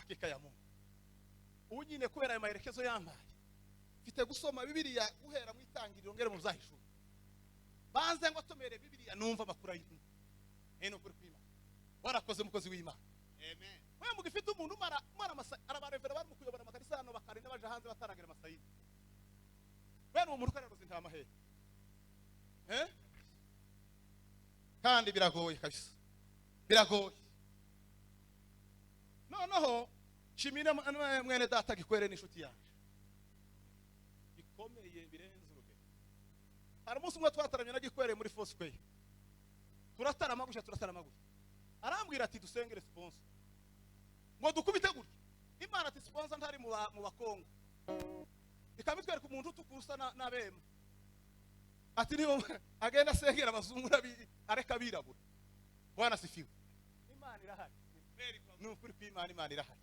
hakika ya Mungu. Ubu nyine kubera ayo maherekezo yambaye mfite gusoma Bibiliya guhera mu itangiriro ngere mu Byahishura. Banze ngo tomere Bibiliya numva makuru y'Imana. Eno kuri kwima. Warakoze mukozi w'Imana. Amen. Wewe mugifite umuntu umara arabarevera bari mu kuyobora amakanisa hano bakarinda baje hanze bataragira amasayini. Wewe umuntu kararoze ntama he. Kandi biragoye kabisa. Biragoye. Noneho Chimina mwene data gikwere n'inshuti yaje. Bikomeye birenze urugero. Hari umunsi umwe twataramye na gikwere muri Foursquare. Turatara amagusha. Arambwira ati dusengere sponsor. Ngo dukubite gutya. Imana ati sponsor ntari mu bakongo. Ikabitwereka umuntu tukurusa nabema. Ati niyo agenda sengera abazungu areka birabura. Bwana sifiwe. Imana irahari. Nukuri kw'Imana Imana irahari.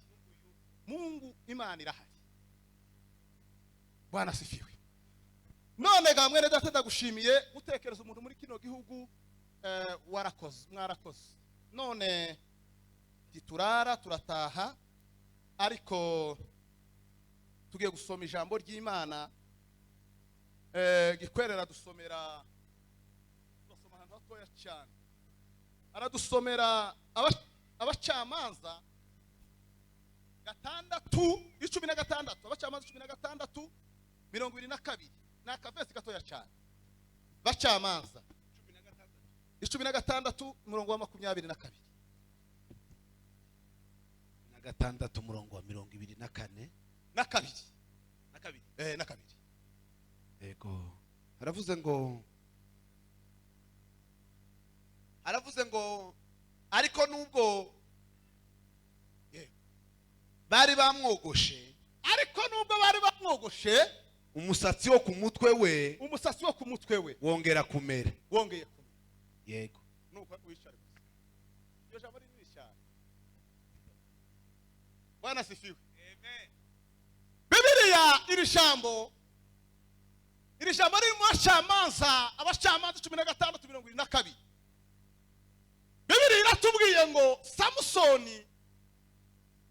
Mungu Imana irahari. Bwana sifiwe. None ga mwene data ndagushimiye gutekereza umuntu muri kino gihugu mwarakoze. None giturara turataha ariko tugiye gusoma ijambo ry'Imana gikwerera dusomera ahantu hatoya cyane. Aradusomera abacamanza 6:16 abacamanza 16:22 nakavesi gatoya cyane. Bacamanza 16:22 umurongo wa 22 na 6 umurongo wa 24 na 2. Ego aravuze ngo ariko nubwo bari bamwogoshe umusatsi wo ku mutwe we wongera kumera. Yego nuko wishare gusa. Iyo jambo rinini cyane. Bwana sifiwe. Amen. Bibiliya iri jambo riri mu abacamanza 16:22. Bibiliya iratubwiye ngo Samusoni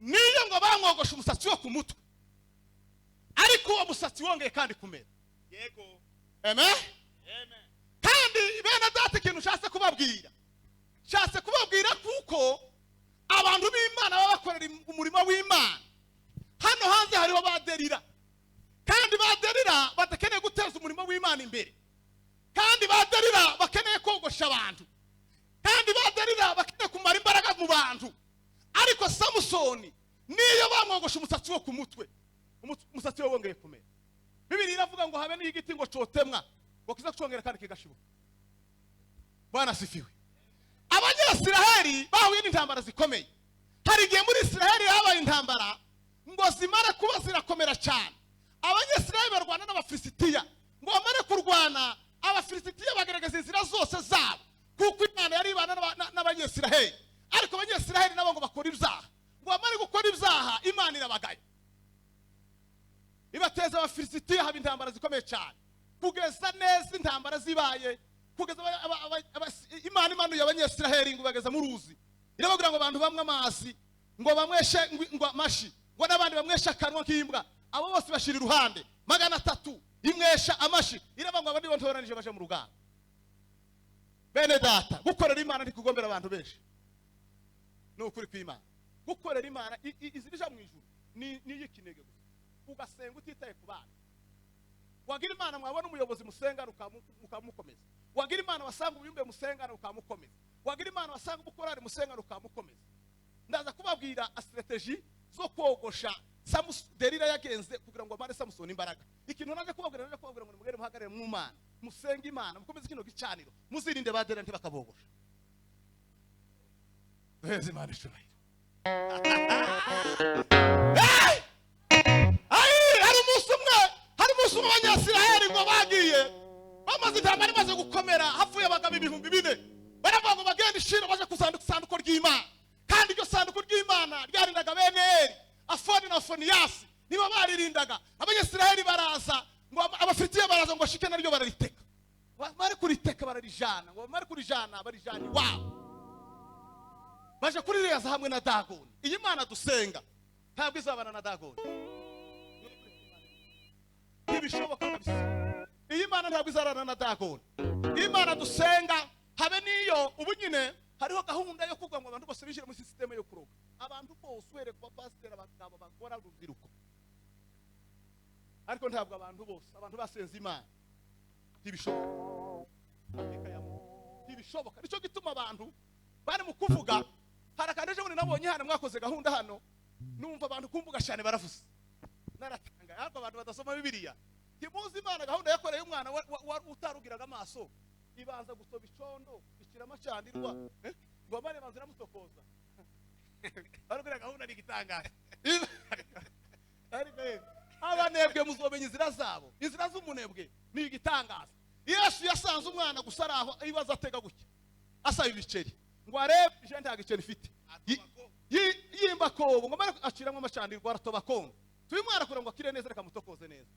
niyo ngo bamwogosha umusatsi wo ku mutwe ariko uwo musatsi wongeye kandi kumera. Yego. Amen. Kandi bene data ikintu nshatse kubabwira kuko abantu b'Imana baba bakorera umurimo w'Imana. Hano hanze hariho baderira. Kandi baderira badakeneye guteza umurimo w'Imana imbere. Kandi baderira bakeneye kogosha abantu. Kandi baderira bakeneye kumara imbaraga mu bantu. Ariko Samusoni niyo bamwogosha umusatsi wo ku mutwe umusatsi we wongeye kumera. Bibiliya iravuga ngo habe n'igiti ngo cotemwa ngo kiza kucongera kandi kigashibuka. Bwana sifiwe. Abanyesiraheli bahuye n'intambara zikomeye. Hari igihe muri Isiraheli habaye intambara ngo zimara kuba zirakomera cyane. Abanyesiraheli barwana n'Abafilisitiya. Ngo bamare kurwana Abafilisitiya bagaragaza inzira zose zabo kuko Imana yari ibana n'Abanyesiraheli. Ariko Abanyesiraheli nabo ngo bakora ibyaha. Ngo bamare gukora ibyaha Imana irabagaye. Ibateza Abafilisitiya haba intambara zikomeye cyane. Kugeza neza intambara zibaye kugeza Imana imanuye Abanyesiraheli ngo bageza mu ruzi. Irababwira ngo abantu bamwe amazi ngo bamweshe ngo amashi ngo nabandi bamwesha akanwa k'imbwa. Abo bose bashira iruhande 300 imwesha amashi. Irabangwa abandi bontoranije baje mu rugamba. Bene data gukorera Imana ntikugombera abantu benshi. No kuri kw'Imana. Gukorera Imana izibija mu ijuru ni yikinege gusa. Ugasenga utitaye ku bana. Wagira Imana mwabona umuyobozi musengana ukamukomeza. Wagira Imana wasanga ubuyumbe musengana ukamukomeza. Wagira Imana wasanga ubukorari musengana ukamukomeza. Ndaza kubabwira strategy zo kogosha Delila yagenze kugira ngo amare Samusoni imbaraga. Ikintu naje kubabwira ngo mugere muhagarare mu Mana, musenga Imana, mukomeze kino gicaniro, muzirinde badera ntibakabogosha. Hezi Imana ishobora. Hari umunsi umwe Abanyesiraheli ngo bagiye bamaze intambara imaze gukomera hapfuye abagabo 4,000. Baravuga ngo bagende ishira baje kusanduko ry'Imana. Kandi iryo sanduko ry'Imana ryarindaga bene Eli, Afoni na Afoniyasi nibo baririndaga. Abanyesiraheli baraza ngo Abafilistiya baraza ngo shike naryo barariteka. Bari kuriteka bararijana, ngo bari kurijana barijani wao. Baje kurireza hamwe na Dagoni. Iyi Mana dusenga ntabwo izabana na Dagoni. Ntibishoboka kabisa. Iyi Mana ntabwo izarana na Dagoni. Imana dusenga habe niyo ubu nyine hariho gahunda yo kuvuga ngo abantu bose bishyire muri systeme yo kuroga. Abantu bose were kuba pastor abagabo bakora urubyiruko. Ariko ntabwo abantu bose, abantu basenze Imana. Ntibishoboka. Ntibishoboka. Nicyo gituma abantu bari mu kuvuga harakandeje ngo nabonye hano mwakoze gahunda hano numva abantu kumvuga cyane baravuze. Naratanga ariko abantu badasoma Bibiliya. Timuzi Imana gahunda yakoreye umwana utarugiraga amaso. Ibanza gusoba icondo ikira amacandirwa ngo amare manzira mutokoza. Ariko gahunda ni gitangaje. Ariko abanebwe muzomenya inzira zabo. Inzira z'umunebwe ni igitangaza. Yesu yasanze umwana gusaraho ibibazo atega guke. Asaba ibiceri. Ngo arebe je nta giceri ifite. Yimba kobo ngo mara aciramo amacandirwa aratoba kongo. Tuyimwara kugira ngo akire neza reka mutokoze neza.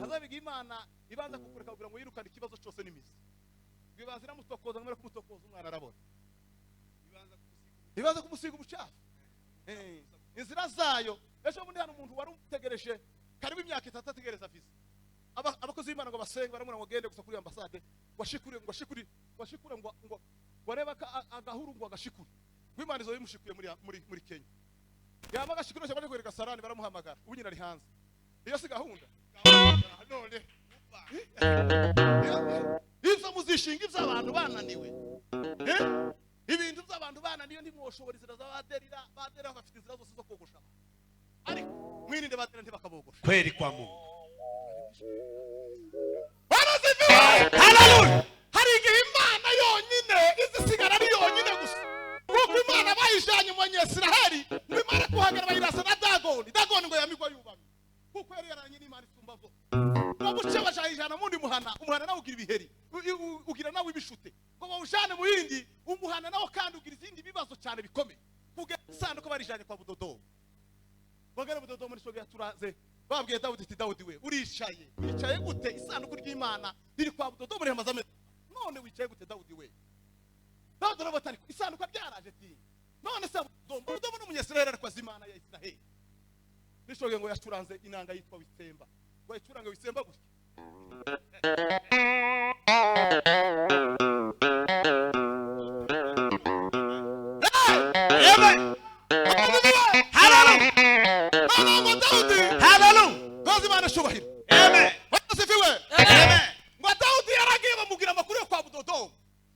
Hazabiga Imana ibanza kukureka kugira ngo yirukane ikibazo cyose n'imizi. Bibazira mutokoza ngo kumutokoza umwana arabona. Ibanza kumusiga ubucafu. Inzira zayo ejo muri hano umuntu wari utegereje karibu imyaka 3 ategereza visa. Abakozi b'Imana ngo basenga baramura ngo gende gusa kuri ambassade washikure ngo wareba agahuru ngo agashikure. Imana izo bimushikuye muri Kenya. Yaba agashikure cyangwa ari kwereka Sarani baramuhamagara. Ubu nyina ari hanze. Iyo si gahunda. None. Izo muzishinga iby'abantu bananiwe. Ibintu by'abantu bananiwe ntimushobora inzira z'abaderira bafite inzira zose zo kogosha. Ariko mwirinde baderira ntibakabogosha. Kweri kwa Mungu. Hallelujah. Hari igihe Imana yonyine izisigara ari yonyine gusa. Kuko Imana bayijanye mu Banyesiraheli, Imana kuhagera bayirasa na Dagoni ngo yamigwa yubamye. Kuko yari yaranye n'Imana isumba zo. Babuce bashayijana mundi umuhana nawe ugira ibiheri. Ugira nawe ibishute. Ngo bawujane mu yindi umuhana nawe kandi ugira izindi bibazo cyane bikomeye. Kugera sanduko barijanye kwa Budodo. Bagera Budodo muri soga turaze. Babwiye Dawudi ati Dawudi we wicaye gute isanduku ry'Imana riri kwa Budodo muri hamazame none wicaye gute Dawudi we Dawudi arabatari isanduku ryaraje ati none se Budodo n'umunyesiraheli ariko azimana ya Israheli nishoge ngo yacuranze inanga yitwa Wisemba ngo yacurange Wisemba gusa Amen. Wasifiwe. Amen. Ngo Dawudi yaragiye bamugira amakuru yo kwa Budodo.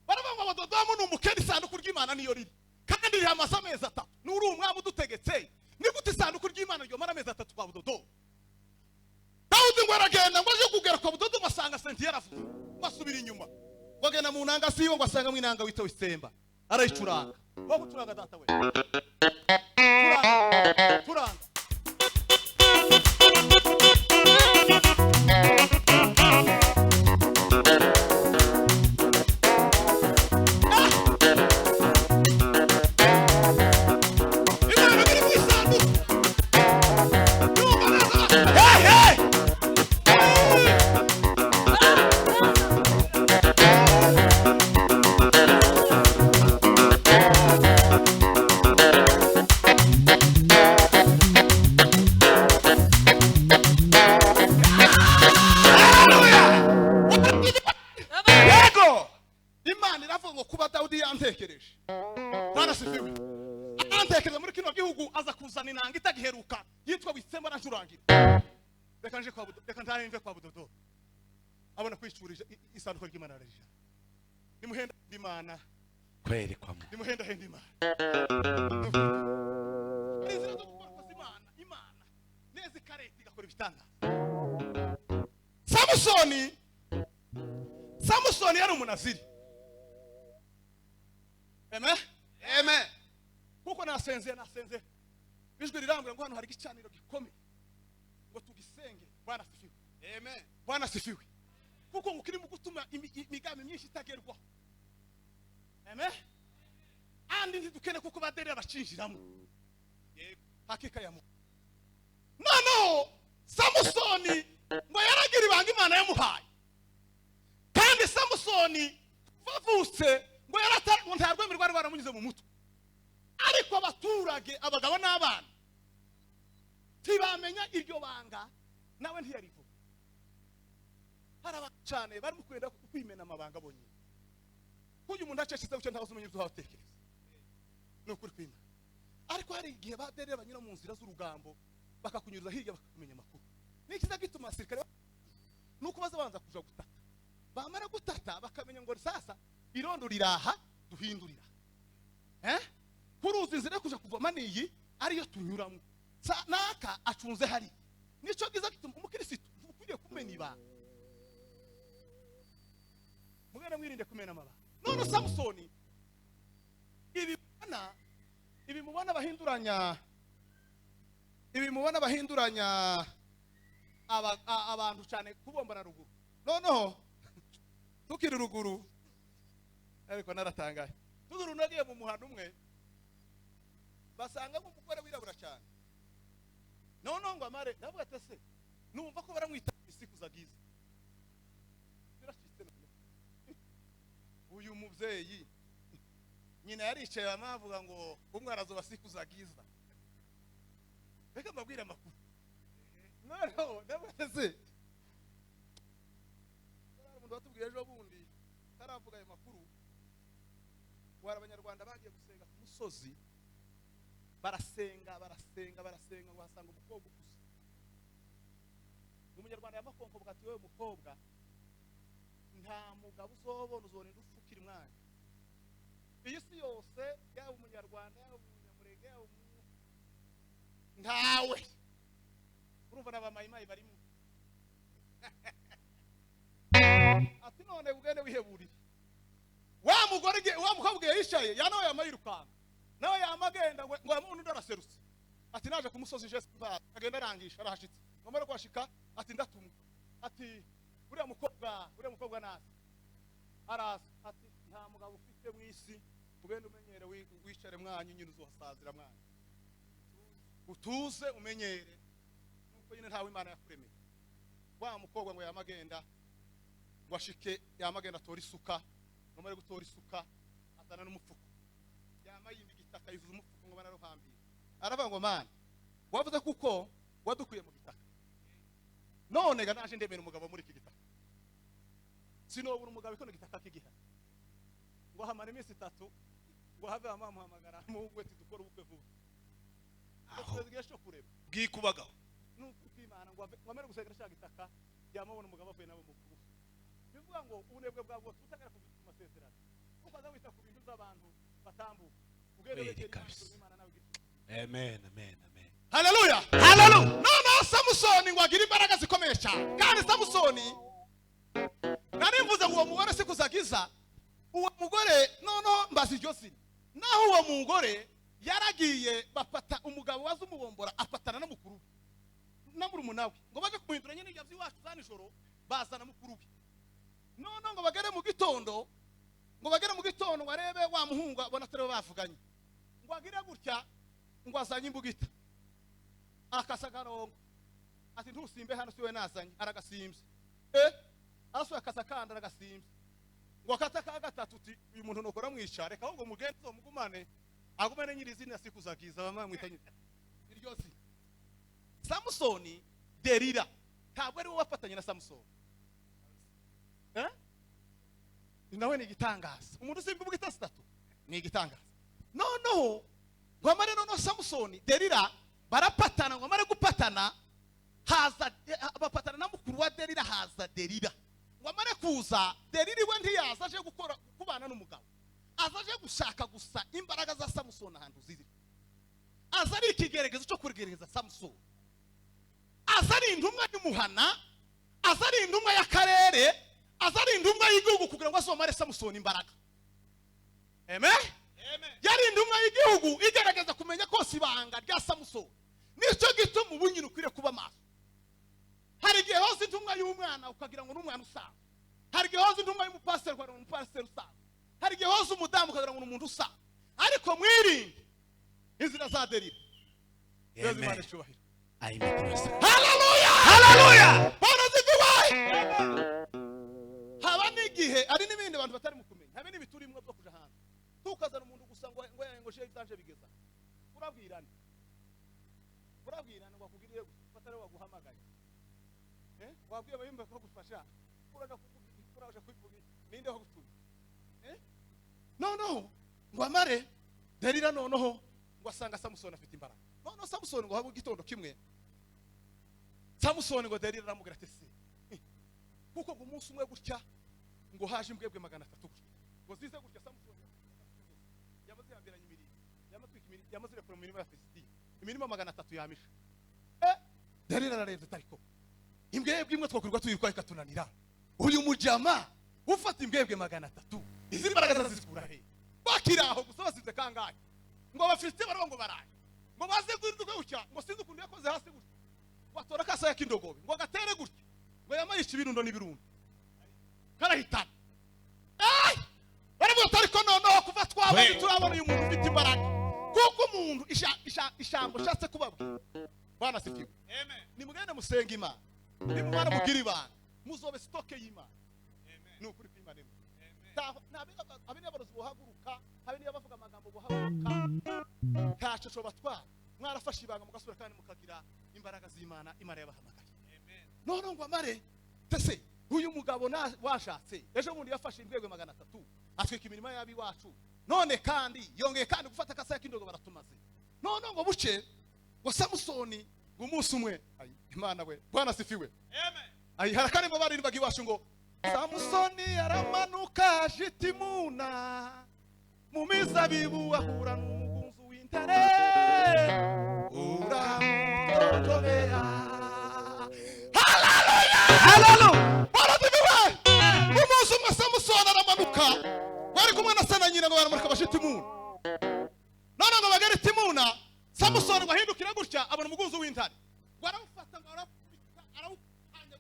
Baravuga ngo Budodo mu numukeni isanduku ry'Imana niyo riri. Kandi iri amasa amezi 3. Nuri umwami udutegetse. Ni gute isanduku ry'Imana ryo mara amezi 3 kwa Budodo. Dawudi ngo aragenda ngo aje kugera kwa Budodo basanga senti yaravuze. Basubira inyuma. Bagenda mu nanga siyo ngo asanga mu inanga wita Wisemba. Arayicuranga. Wo gucuranga data we. Turanga. Kwa Budodo abona kwicurije isanduku ry'Imana rije nimuhenda Imana kweri kwa Mungu nimuhenda Imana izira zo gukora Imana neza kareti gakora ibitanga Samusoni yari umunaziri Amen kuko nasenze bijwe rirambira ngo hano hari igicaniro gikomeye ngo tugisenge Bwana sifiwe. Amen. Bwana sifiwe. Kuko ukiri mu gutuma imigambi myinshi itagerwa. Amen. Andi ntidukene kuko baderera bacinjiramo. Yego. Hakika ya Mungu. No. Samusoni ngo yaragira ibanga Imana yamuhaye. Kandi Samusoni bavutse ngo yaratari ngo ntarwemerwa baramunyuze mu mutwe. Ariko abaturage abagabo n'abana tibamenya iryo banga nawe ntiyarivuga. Haraba cyane bari mukwenda kwimena amabanga bonyine. Kuyu umuntu acecetse ucyo ntazo umenye uzatekereza. Nukuri kwima. Ariko hari igihe baderera banyura mu nzira z'urugambo bakakunyuza hirya bakakumenya makuru. Nikiza gituma asirikare nuko bazabanza kuja gutata. Bamara gutata bakamenya ngo sasa irondo riraha duhindurira. Kuruzi inzira kuja kuvoma niyi ariyo tunyuramo. Naka acunze hari. Nico giza gituma umukirisitu ukwiye kumenya ibanga. Mugana mwirinde kumena amabanga. None Samsoni ibi mubona bahinduranya abantu cyane kubombana ruguru. Noneho tukiri ruguru ariko naratangaye. Tuguru nagiye mu muhanda umwe basanga umugore wirabura cyane. Noneho ngo amare ndavuga ate numva ko baramwita isikuza giza. Birashitse uyu muvyeyi nyina yaricaye amavuga ngo umwana azobasikuza giza. Reka mbabwira amakuru. No, ndabaze. Umuntu watubwiye ejo bundi taravuga ayo makuru. Wara abanyarwanda bagiye gusenga ku musozi. Barasenga ngo hasanga umukobwa ukuze. Umunyarwanda yamakonko bugati wewe mukobwa nta mugabo uzobona uzonera ufukira umwana. Iyi si yose yaba umunyarwanda yaba umunyamurenge yaba ntawe urumva n'abamayimayi barimo. Ati none ugende wiheburire wa mukobwa yicaye yanawe yamayirukanga nawe yamagenda ngo amuntu ndaraserutse. Ati naje ku musozi je agenda arangisha arahashitse ngomara kwashika. Ati ndatumwe. Ati uriya mukobwa nasi araza. Ati nta mugabo ufite mwisi ugende umenyere wicare mwanyu nyine uzohasazira mwanyu utuze umenyere nuko nyine ntawe Imana yakuremeye. Wa mukobwa ngo yamagenda ngo ashike yamagenda atora isuka ngomara gutora isuka atana n'umupfuko yamayimbi gitaka yivuza umupfuko ngo banaruhambira. Aravuga ngo mana wavuze kuko wadukuye mu gitaka none ga naje ndemera umugabo muri iki gitaka sinobura umugabo ikono gitaka kigiha ngo hamara iminsi 3 ngo have amamuhamagara mu gwe tidukora ubukwe vuba. Aho tugesho kureba bwikubagaho nuko kwimana ngo amere gusegera cya gitaka yamabona umugabo avuye nabo mu kurufu. Bivuga ngo ubunebwe bwabwo tutagera ku masezerano kuko azawita ku bintu z'abantu batambuka ugererekeye Imana nawe. Amen. Haleluya. None Samsoni ngo agira imbaraga zikomeye cyane. Kandi Samsoni narimvuze ngo uwo mugore sikuzagiza uwo mugore nono mbazi Josine naho uwo mugore yaragiye bafata umugabo waza umubombora afatana na mukuru na murumunawe ngo baje kumuhindura nyine ibyo iwacu zanijoro bazana mukuru we. Nono ngo bagere mu gitondo ngo arebe wa muhungu abona atari bavuganye ngo agire gutya ngo azanye imbugita akasagarongo. Ati ntusimbe hano siwe nazanye aragasimbye. Aso akasakanda aragasimbye ngo akataka gatatu uti uyu muntu nokora mwica reka ahubwo mugenzo mugumane agumane nyirizina sikuzagiza bamwitanye iryo si. Samsoni Delila ntabwo ari we wafatanye na Samsoni. Nawe ni igitangaza. Umuntu simba ubugita 3 ni igitangaza. Noneho ngwamare noneho Samsoni Delila barapatana ngo amare gupatana haza abapatana na mukuru wa Delila haza Delila ngo amare kuza Delila we ntiyaza aje gukora kubana n'umugabo azaje gushaka gusa imbaraga za Samsoni ahantu ziri. Azari ikigeregezo cyo kurigereza Samsoni. Azari intumwa y'umuhana, azari intumwa y'akarere, azari intumwa y'igihugu kugira ngo asomare Samsoni imbaraga. Amen. Yari intumwa y'igihugu igerageza kumenya ko sibanga rya Samsoni. Nico gituma ubunyine ukwire kuba maso. Hari igihe hose intumwa y'umwana ukagira ngo n'umwana usanga. Hari igihe hose intumwa y'umupasiteri ukagira ngo n'umupasiteri usanga. Hari igihe hose umudamu ukagira ngo n'umuntu usanga. Ariko mwirinde inzira za Delila. Amen. Hallelujah. Bwana zivuwe. Haba n'igihe ari n'ibindi abantu batari mu kumenya. Habe n'ibituri imwe byo kuja hanze. Tukazana umuntu gusa ngo je ibanje bigeza. Urabwirana ngo akugiriye gufatare waguhamagaye wabwiye abayimba ko gufasha uraje kwivuga ninde ho gutumye no ngo amare Delila noneho ngo asanga Samusoni afite imbaraga noneho Samusoni ngo habe igitondo kimwe Samusoni ngo Delila aramubwira ati se kuko ngo umunsi umwe gutya ngo haje imbwebwe 300 gutya ngo zize gutya Samusoni yamaze yambiranye imirimo yamaze rekura mu mirimo ya Filisitiya imirimo 300 yamisha Delila ararenze tariko imbwebwe imwe twakurirwa tuyirwa ikatunanira uyu mujama ufata imbwebwe 300 izi imbaraga zazikura he bakiraho gusa basize kangahe ngo Abafilisitiya barongo baraye ngo baze guhinduka gutya ngo sinzi ukuntu yakoze hasi gutya watora kasa ya kindogobe ngo agatere gutya ngo yamayisha ibirundo n'ibirundo karahitana baravuga tariko noneho kuva twabona turabona uyu muntu ufite imbaraga kuko umuntu ishambo cyatse kubabwa bana sifiwe amen nimugende musenga Imana nimumara mugira ibanga muzobe stoke y'Imana amen nukuri kw'Imana amen abene abarozi bohaguruka abene abavuga amagambo bohaguruka kacho cyo batwara mwarafashe ibanga mugasura kandi mukagira imbaraga z'Imana Imana yabahamagaye amen none ngo amare tese uyu mugabo washatse ejo bundi yafashe indwego 300 atwika imirimo yabi wacu none kandi yongeye kandi gufata kasa y'indogo baratumaze none ngo buce ngo Samusoni ngo umunsi umwe Imana we Bwana sifiwe amen harakane ngo baririmbaga iwacu ngo Samusoni aramanuka Jitimuna mu mizabibu ahura n'umugunzu w'intare uramutobera haleluya baradibiwe umunsi umwe Samusoni aramanuka bari kumwe na sana nyina ngo baramuka Jitimuna none ngo bagere Timuna Samusoni bahindukira gutya abona umugunzu w'intare waramufata ngo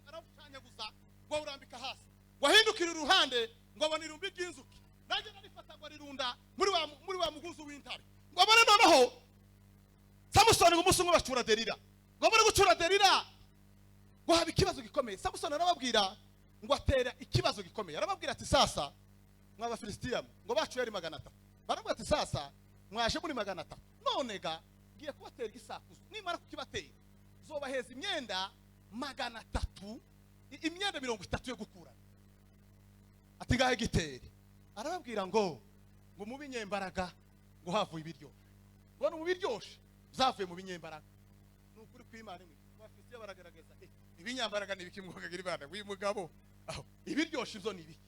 arawucanya gusa ngo urambika hasi wahindukira uruhande ngo abona irumbi ry'inzuki nanjye narifata ngo rirunda muri wa mugunzu w'intare ngo abone noneho Samusoni ngo umunsi umwe bacura Delila ngo bari gucura Delila ngo haba ikibazo gikomeye Samusoni arababwira ngo atera ikibazo gikomeye arababwira ati sasa mwaba Filisitiya ngo bacu yari 300 baravuga ati sasa mwaje muri 300 none ga giye kubatera igisakuzo nimara kukibatera zobaheza imyenda 300 imyenda 30 yo gukura ati ngahe gitere arababwira ngo mu binyembaraga ngo havuye ibiryo ngo mu biryoshe zavuye mu binyembaraga nukuri kw'Imana imwe Abafilisitiya baragaragaza ibinyambaraga nibiki mwogagira ibana uyu mugabo aho ibiryoshe ivyo nibiki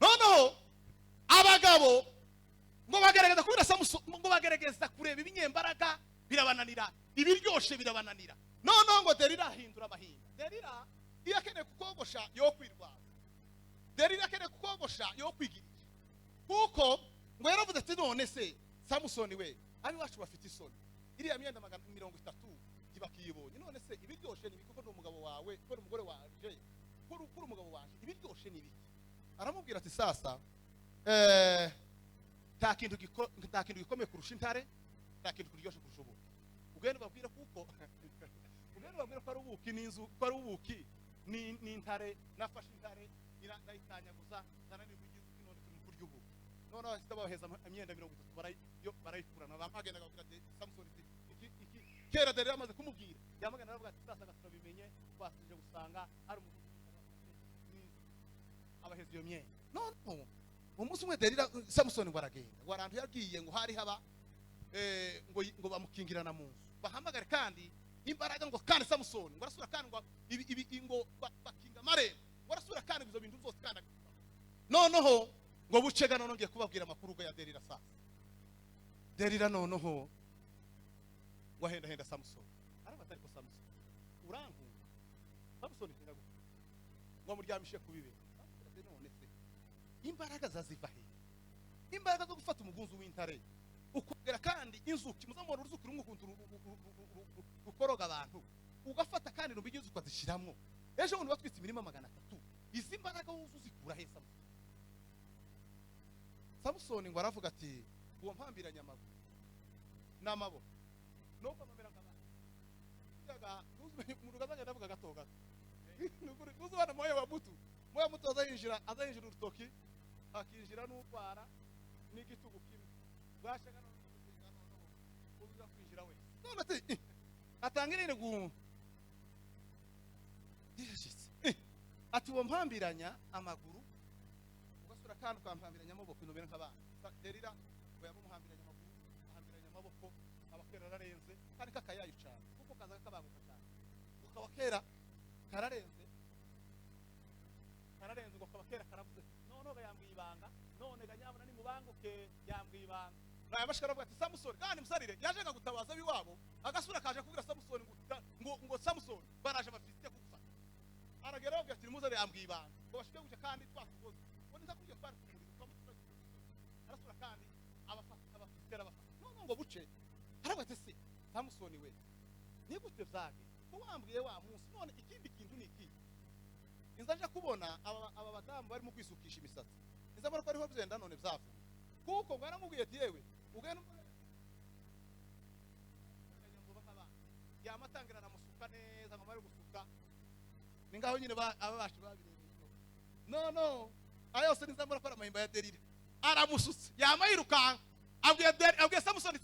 noneho abagabo ngo bagerageza kubira Samusoni ngo bagerageza kureba ibinyembaraga birabananira ibiryoshe birabananira noneho ngo Delila ahindura abahinda Delila iyakene kukogosha yo kwirwaza Delila akene kukogosha yo kwigirira kuko ngo yaravuze ati none se Samusoni we abi wacu bafite isoni iriya myenda 30 kibakiyibonye none se ibiryoshe ni bikuko n'umugabo wawe ko n'umugore wanje ko umugabo wanje ibiryoshe ni biki aramubwira ati sasa nta kintu gikomeye kurusha intare nta kintu kuryoshe kurusha ubu ugende babwira kuko ugende babwira ko ari ubuki n'inzu ko ari ubuki ni intare nafashe intare ndayitanyaguza zanani bigize kinone kuri kurya ubu none abahita baheza imyenda 30 barayikurana bamagenda bakubwira ati Samusoni iki kera Delila amaze kumubwira yamagana aravuga ati sasa gasubimenye twasije gusanga ari umuntu abaheza iyo myenda none umunsi umwe Delila Samusoni ngo aragenda ngo arantu yagiye ngo hari haba ngo bamukingirana mu nzu bahamagara kandi imbaraga ngo kandi Samusoni ngo arasura kandi ngo bakinga marembo ngo arasura kandi izo bintu byose kandi noneho ngo bucega none ngiye kubabwira amakuru go ya Delila sasa Delila noneho wahenda Samusoni arabata ariko Samusoni uranku Samusoni kingago ngo muryamishe kubibe none se imbaraga zaziva he imbaraga zo gufata umugunzu w'intare ukogera kandi inzuki muzamubona uruzuki rumwe ukuntu rukoroga abantu ugafata kandi rubigize ukazishiramwo ejo bundi batwitse imirima 300 izi mbaraga uzuzikura he Samusoni ngo aravuga ati uwo mpambiranya amaguru n'amaboko no kwamera nk'abandi yaga mu rugazanya ndavuga gatoga nukuri uzubana moyo wa mutu azayinjira urutoki akinjira n'utwara n'igitugu kimwe bwashaka no uza kwinjira we none ati atangirire gu dishitse ati uwo mpambiranya amaguru ugasura kandi ukampambiranya amaboko inobera nk'abana derira ngo yamuhambiranya amaguru ahambiranya amaboko abakera ararenze kandi kakayayo cyane kuko kaza kabanguka cyane ukabakera kararenze ngo kabakera karavuze none yambwiye ibanga none ganyabona ni mubanguke yambwiye ibanga naye bashikara bwa ati Samusoni kandi musarire yaje gutabaza biwabo agasura kaje kubwira Samusoni ngo Samusoni baraje bafite kugusa aragera bwa ati muzare yambwiye ibanga ngo bashike gucya kandi twatugoze ngo nza kujya twari kumurira twamutura arasura kandi abafitera none ngo buce harabate se Samusoni we ni gute vyage ko wambwiye wa munsi none ikindi kintu ni iki inzaje kubona aba badamu bari mu kwisukisha imisatsi inzabara ko ariho byenda none byavu kuko ngwana mubwiye ati yewe ugenda yamatangira namusuka neza ngo mari gusuka ningaho nyine ababashi babirebe no ayose nizamura ko amahimba ya derire aramusutse yamayirukanka abwiye Samusoni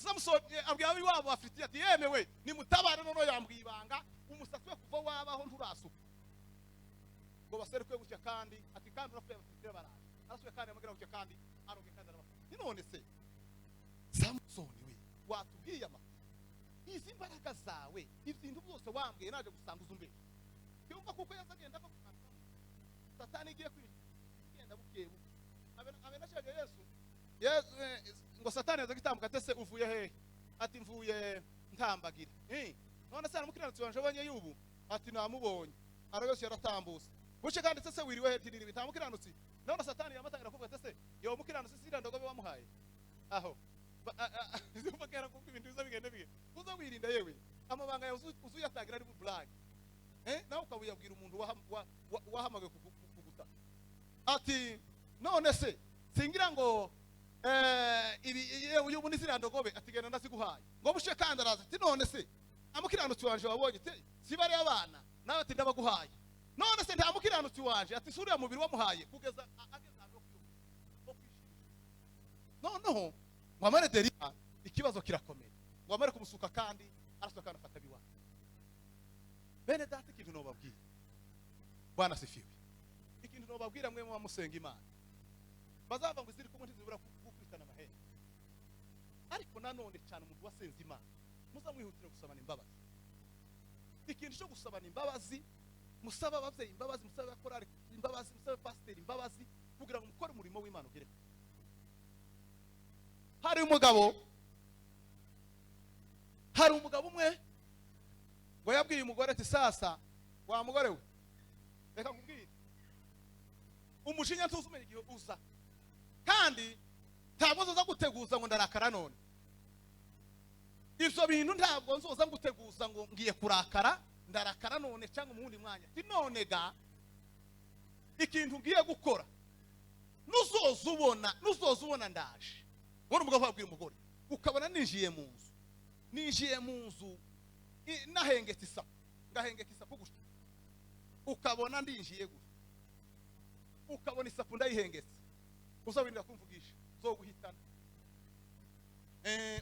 abwiye abiwabo afite ati yemewe ni mutabare none yambwiye ibanga umusatsi we kuva wabaho nturasuka ngo baseruke gucya kandi ati kandi urapfuye abafite baraje arasuye kandi amagira gucya kandi aroge kandi arabafite none se Samusoni we watubwiye amakuru izi mbaraga zawe ibintu byose wambwiye naje gusanga uzumbe cyumva kuko yazagenda ko Satani igiye kwigenda bukebu abe nashaje Yesu ngo Satani yazagitambuka atese uvuye he ati mvuye ntambagira none se aramukiranutse wanje abonye yubu ati namubonye aragose yaratambuse buce kandi se wiriwe hetiriri bitamukiranutse none Satani yamatangira kuvuga atese yo mukiranutse sirandogobe wamuhaye aho zubakera kuko ibintu bizabigenda bige uzo wirinda yewe amabanga yazuyatangira ari black nawe ukabuyabwira umuntu wahamagaye kuguta ati none se singira ngo uyu muri sirandogobe atigenda ndasiguhaye ngo bushe kandi araza ati none se amukiranutse wanje wabonye te sibari abana nawe ati ndabaguhaye none se nta mukiranutse wanje ati suri ya mubiri wamuhaye kugeza ageza no noneho mwamare derira ikibazo kirakomeye mwamare kumusuka kandi arasuka kandi afata biwa bene data ikintu no babwira Bwana sifiwe ikintu no babwira mwe musenga Imana bazava ngo ziri kumwe ntizibura gukurikana amahera ariko nanone cyane umuntu wasenze Imana muza mwihutira gusabana imbabazi ikintu cyo gusabana imbabazi musaba abavyeyi imbabazi musaba korari imbabazi musaba pasiteri imbabazi kugira ngo mukore umurimo w'Imana ugere hari umugabo umwe ngo yabwiye umugore ati sasa wa mugore we reka nkubwire umushinya ntuzumenye igihe uza kandi ntabwo nzoza guteguza ngo ndarakara none ivyo bintu ntabwo nzoza guteguza ngo ngiye kurakara ndarakara none cyangwa umundi mwanya ti none ga ikintu ngiye gukora nuzozubona ndaje wari umugabo abwira umugore ukabona ninjiye mu nzu nahengetse isapu ngahengeka isapu gusa ukabona ndinjiye gusa ukabona isapu ndayihengetse uzawirinda kumvugisha zoguhitana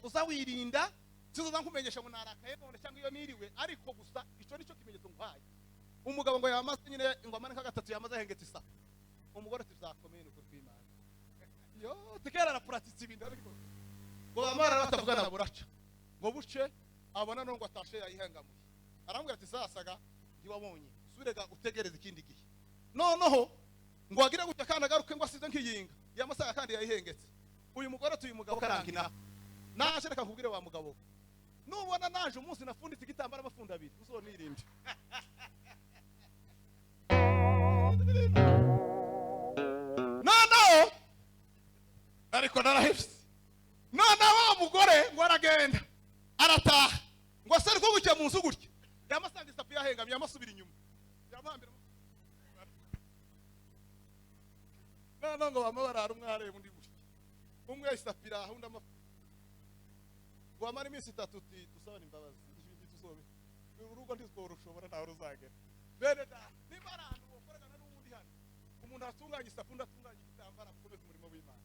uzawirinda sizoza nkumenyesha ngo narakaye none cyangwa iyo niriwe ariko gusa ico nico kimenyetso nguhaye umugabo ngo yamaze nyine ngo amane gatatu yamaze ahengetse isapu umugore ati zakomeye nuko twimana yo tekera na practice ibintu ariko ngo amara batavugana buraca ngo buce abona no ngo atashe yayihengamuye arambwira ati sasaga ntiwabonye surega utegereza ikindi gihe noneho ngo agira gutya kandi agaruke ngo asize nkiyinga yamasaga kandi yayihengetse uyu mugore tuyu mugabo karankina naje reka nkubwire wa mugabo nubona naje umunsi nafunditse igitambara amafunda abiri uzonirinde no ariko narahefse none wa mugore ngo aragenda arataha ngo asari ko gucya mu nzu gutya yamasanga isapu yahengamye yamasubira inyuma yamambira no ngo bamabarara umware undi gutya umwe isapira ahunda amafu ngo amara iminsi 3 tusabana imbabazi ibindi tuzobe urugo ntizworushobora ntaho ruzagera bene da niba arantu bokorana n'ubundi hano umuntu atunganya isapu ndatunganya igitambara gukomeza umurimo w'Imana